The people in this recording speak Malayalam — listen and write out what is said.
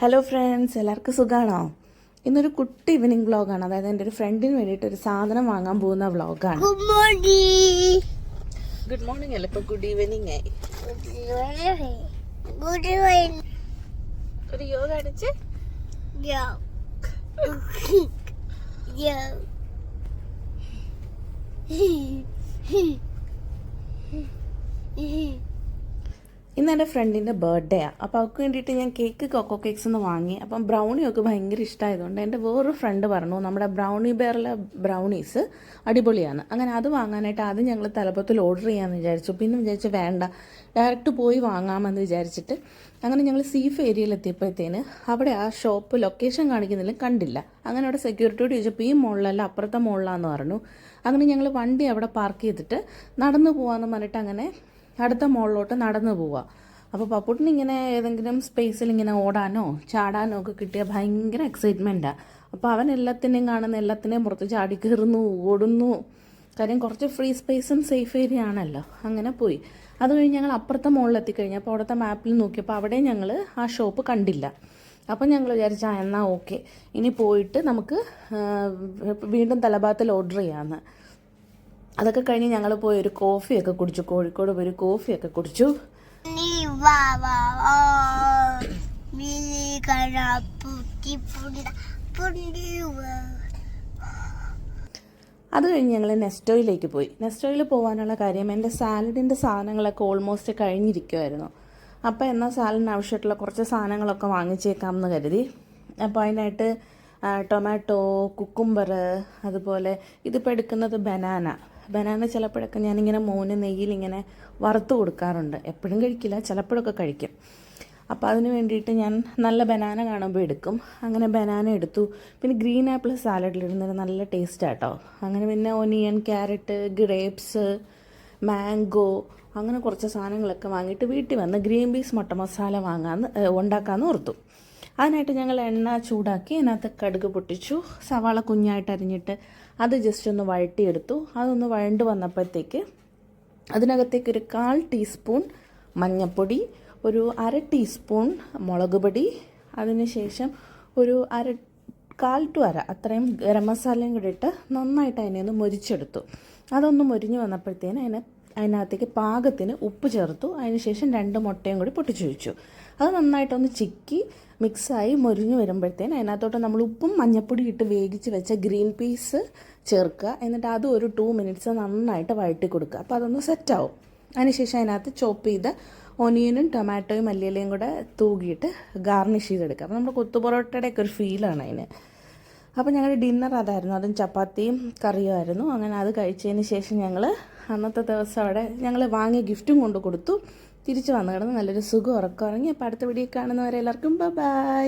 ഹലോ ഫ്രണ്ട്സ്, എല്ലാവർക്കും സുഖമാണോ? ഇന്നൊരു കുട്ടി ഈവനിങ് വ്ളോഗാണ്. അതായത് എൻ്റെ ഒരു ഫ്രണ്ടിന് വേണ്ടിയിട്ട് ഒരു സാധനം വാങ്ങാൻ പോകുന്ന വ്ളോഗാണ്. ഗുഡ് മോർണിംഗ് അല്ല, ഇപ്പോൾ ഗുഡ് ഈവനിങ് ആയി. ഒരു യോഗ അടിച്ച് ഇന്ന് എൻ്റെ ഫ്രണ്ടിൻ്റെ ബർത്ത്ഡേയാണ്. അപ്പോൾ അവൾക്ക് വേണ്ടിയിട്ട് ഞാൻ കൊക്കോ കേക്ക്സ് ഒന്ന് വാങ്ങി. അപ്പം ബ്രൗണിയൊക്കെ ഭയങ്കര ഇഷ്ടമായതുകൊണ്ട് എൻ്റെ വേറൊരു ഫ്രണ്ട് പറഞ്ഞു നമ്മുടെ ബ്രൗണി ബെയറിലെ ബ്രൗണീസ് അടിപൊളിയാണ്. അങ്ങനെ അത് വാങ്ങാനായിട്ട് ആദ്യം ഞങ്ങൾ തലപ്പത്തിൽ ഓർഡർ ചെയ്യാമെന്ന് വിചാരിച്ചു. പിന്നെ വിചാരിച്ചു വേണ്ട, ഡയറക്റ്റ് പോയി വാങ്ങാമെന്ന് വിചാരിച്ചിട്ട് അങ്ങനെ ഞങ്ങൾ സീഫ് ഏരിയയിലെത്തിയപ്പോഴത്തേന് അവിടെ ആ ഷോപ്പ് ലൊക്കേഷൻ കാണിക്കുന്നില്ല, കണ്ടില്ല. അങ്ങനെ അവിടെ സെക്യൂരിറ്റിയോട് ചോദിച്ചപ്പോൾ ഈ മോളിലല്ല അപ്പുറത്തെ മോളിലാന്ന് പറഞ്ഞു. അങ്ങനെ ഞങ്ങൾ വണ്ടി അവിടെ പാർക്ക് ചെയ്തിട്ട് നടന്നു പോകാമെന്ന് പറഞ്ഞിട്ട് അങ്ങനെ അടുത്ത മോളിലോട്ട് നടന്നു പോവുക. അപ്പോൾ പപ്പുട്ടിന് ഇങ്ങനെ ഏതെങ്കിലും സ്പേസിൽ ഇങ്ങനെ ഓടാനോ ചാടാനോ ഒക്കെ കിട്ടിയാൽ ഭയങ്കര എക്സൈറ്റ്മെൻറ്റാണ്. അപ്പോൾ അവൻ എല്ലാത്തിനെയും കാണുന്ന എല്ലാത്തിനെയും പുറത്ത് ചാടി കയറുന്നു, ഓടുന്നു. കാര്യം കുറച്ച് ഫ്രീ സ്പേസും സേഫ് ഏരിയ ആണല്ലോ. അങ്ങനെ പോയി. അത് കഴിഞ്ഞ് ഞങ്ങൾ അപ്പുറത്തെ മുകളിലെത്തിക്കഴിഞ്ഞാൽ അപ്പോൾ അവിടുത്തെ മാപ്പിൽ നോക്കിയപ്പോൾ അവിടെ ഞങ്ങൾ ആ ഷോപ്പ് കണ്ടില്ല. അപ്പം ഞങ്ങൾ വിചാരിച്ചാൽ എന്നാൽ ഓക്കെ, ഇനി പോയിട്ട് നമുക്ക് വീണ്ടും തലഭാഗത്തിൽ ഓർഡർ ചെയ്യാമെന്ന്. അതൊക്കെ കഴിഞ്ഞ് ഞങ്ങൾ പോയി ഒരു കോഫിയൊക്കെ കുടിച്ചു. കോഴിക്കോട് പോയി ഒരു കോഫിയൊക്കെ കുടിച്ചു. അത് കഴിഞ്ഞ് ഞങ്ങൾ നെസ്റ്റോയിലേക്ക് പോയി. നെസ്റ്റോയിൽ പോകാനുള്ള കാര്യം എൻ്റെ സാലഡിൻ്റെ സാധനങ്ങളൊക്കെ ഓൾമോസ്റ്റ് കഴിഞ്ഞിരിക്കുമായിരുന്നു. അപ്പോൾ എന്നാൽ സാലഡിന് ആവശ്യമായിട്ടുള്ള കുറച്ച് സാധനങ്ങളൊക്കെ വാങ്ങിച്ചേക്കാമെന്ന് കരുതി. അപ്പോൾ അതിനായിട്ട് ടൊമാറ്റോ, കുക്കുംബർ, അതുപോലെ ഇതിപ്പോൾ എടുക്കുന്നത് ബനാന ചിലപ്പോഴൊക്കെ ഞാനിങ്ങനെ മോന് നെയ്യിലിങ്ങനെ വറുത്ത് കൊടുക്കാറുണ്ട്. എപ്പോഴും കഴിക്കില്ല, ചിലപ്പോഴൊക്കെ കഴിക്കും. അപ്പോൾ അതിന് വേണ്ടിയിട്ട് ഞാൻ നല്ല ബനാന കാണുമ്പോൾ എടുക്കും. അങ്ങനെ ബനാന എടുത്തു. പിന്നെ ഗ്രീൻ ആപ്പിൾ സാലഡിലിടുന്നത് നല്ല ടേസ്റ്റാട്ടോ. അങ്ങനെ പിന്നെ ഒനിയൻ, ക്യാരറ്റ്, ഗ്രേപ്സ്, മാംഗോ, അങ്ങനെ കുറച്ച് സാധനങ്ങളൊക്കെ വാങ്ങിയിട്ട് വീട്ടിൽ വന്ന് ഗ്രീൻ പീസ് മുട്ട മസാല ഉണ്ടാക്കാമെന്ന് ഓർത്തു. അതിനായിട്ട് ഞങ്ങൾ എണ്ണ ചൂടാക്കി അതിനകത്ത് കടുക് പൊട്ടിച്ചു. സവാള കുഞ്ഞായിട്ട് അരിഞ്ഞിട്ട് അത് ജസ്റ്റ് ഒന്ന് വഴട്ടിയെടുത്തു. അതൊന്ന് വഴണ്ട് വന്നപ്പോഴത്തേക്ക് അതിനകത്തേക്ക് ഒരു 1/4 ടീസ്പൂൺ മഞ്ഞൾപ്പൊടി, ഒരു 1/2 ടീസ്പൂൺ മുളക് പൊടി, അതിനുശേഷം ഒരു 1/4 ടു 1/2 അത്രയും ഗരം മസാലയും കൂടി ഇട്ട് നന്നായിട്ട് അതിനെ ഒന്ന് മൊരിച്ചെടുത്തു. അതൊന്ന് മൊരിഞ്ഞ് വന്നപ്പോഴത്തേന് അതിനകത്തേക്ക് പാകത്തിന് ഉപ്പ് ചേർത്തു. അതിനുശേഷം 2 മുട്ടയും കൂടി പൊട്ടിച്ചു വെച്ചു. അത് നന്നായിട്ടൊന്ന് ചിക്കി മിക്സായി മൊരിഞ്ഞ് വരുമ്പോഴത്തേന് അതിനകത്തോട്ട് നമ്മൾ ഉപ്പും മഞ്ഞൾപ്പൊടി ഇട്ട് വേവിച്ച് വെച്ച ഗ്രീൻ പീസ് ചേർക്കുക. എന്നിട്ട് അത് ഒരു 2 മിനിറ്റ്സ് നന്നായിട്ട് വഴറ്റി കൊടുക്കുക. അപ്പോൾ അതൊന്ന് സെറ്റാവും. അതിനുശേഷം അതിനകത്ത് ചോപ്പ് ചെയ്ത ഒനിയനും ടൊമാറ്റോയും മല്ലിയിലയും കൂടെ തൂകിയിട്ട് ഗാർണിഷ് ചെയ്തെടുക്കുക. അപ്പോൾ നമ്മുടെ കൊത്തുപൊറോട്ടയുടെയൊക്കെ ഒരു ഫീലാണ് അതിന്. അപ്പോൾ ഞങ്ങളുടെ ഡിന്നർ അതായിരുന്നു. അതും ചപ്പാത്തിയും കറിയുമായിരുന്നു. അങ്ങനെ അത് കഴിച്ചതിന് ശേഷം ഞങ്ങൾ അന്നത്തെ ദിവസം അവിടെ ഞങ്ങൾ വാങ്ങിയ ഗിഫ്റ്റും കൊണ്ട് കൊടുത്തു. തിരിച്ച് വന്നു കിടന്ന് നല്ലൊരു സുഖം ഉറക്കം ഉറങ്ങി. അപ്പോൾ അടുത്ത വീഡിയോ കാണുന്നവരെ എല്ലാവർക്കും ബൈ.